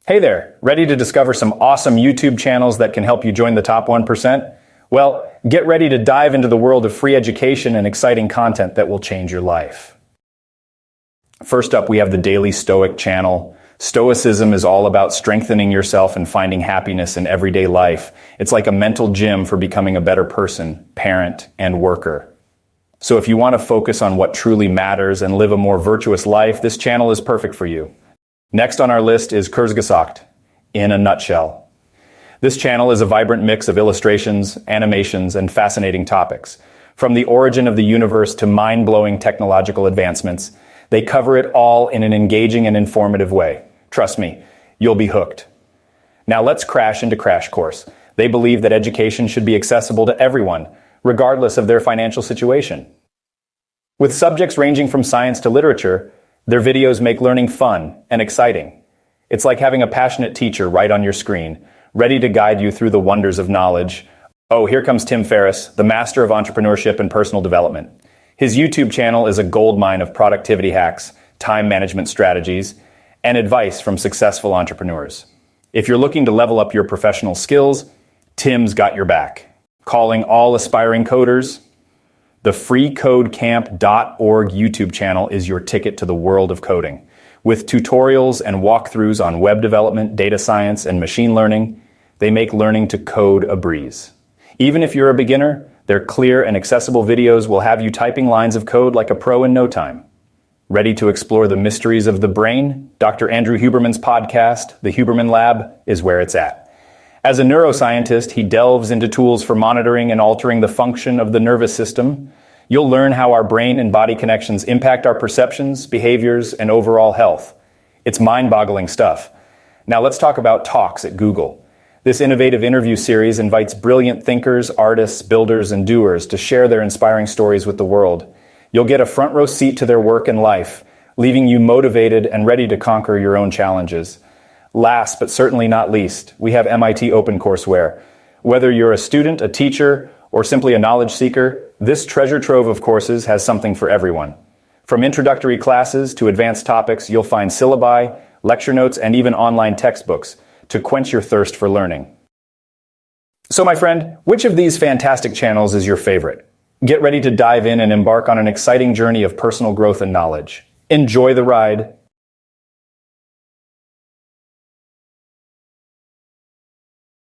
Hey there, ready to discover some awesome YouTube channels that can help you join the top 1%? Well, get ready to dive into the world of free education and exciting content that will change your life. First up, we have the Daily Stoic channel. Stoicism is all about strengthening yourself and finding happiness in everyday life. It's like a mental gym for becoming a better person, parent, and worker. So if you want to focus on what truly matters and live a more virtuous life, this channel is perfect for you. Next on our list is Kurzgesagt, in a nutshell. This channel is a vibrant mix of illustrations, animations, and fascinating topics. From the origin of the universe to mind-blowing technological advancements, they cover it all in an engaging and informative way. Trust me, you'll be hooked. Now let's crash into Crash Course. They believe that education should be accessible to everyone, regardless of their financial situation. With subjects ranging from science to literature, their videos make learning fun and exciting. It's like having a passionate teacher right on your screen, ready to guide you through the wonders of knowledge. Oh, here comes Tim Ferriss, the master of entrepreneurship and personal development. His YouTube channel is a goldmine of productivity hacks, time management strategies, and advice from successful entrepreneurs. If you're looking to level up your professional skills, Tim's got your back. Calling all aspiring coders, the freecodecamp.org YouTube channel is your ticket to the world of coding. With tutorials and walkthroughs on web development, data science, and machine learning, they make learning to code a breeze. Even if you're a beginner, their clear and accessible videos will have you typing lines of code like a pro in no time. Ready to explore the mysteries of the brain? Dr. Andrew Huberman's podcast, The Huberman Lab, is where it's at. As a neuroscientist, he delves into tools for monitoring and altering the function of the nervous system. You'll learn how our brain and body connections impact our perceptions, behaviors, and overall health. It's mind-boggling stuff. Now let's talk about Talks at Google. This innovative interview series invites brilliant thinkers, artists, builders, and doers to share their inspiring stories with the world. You'll get a front row seat to their work and life, leaving you motivated and ready to conquer your own challenges. Last, but certainly not least, we have MIT OpenCourseWare. Whether you're a student, a teacher, or simply a knowledge seeker, this treasure trove of courses has something for everyone. From introductory classes to advanced topics, you'll find syllabi, lecture notes, and even online textbooks to quench your thirst for learning. So my friend, which of these fantastic channels is your favorite? Get ready to dive in and embark on an exciting journey of personal growth and knowledge. Enjoy the ride.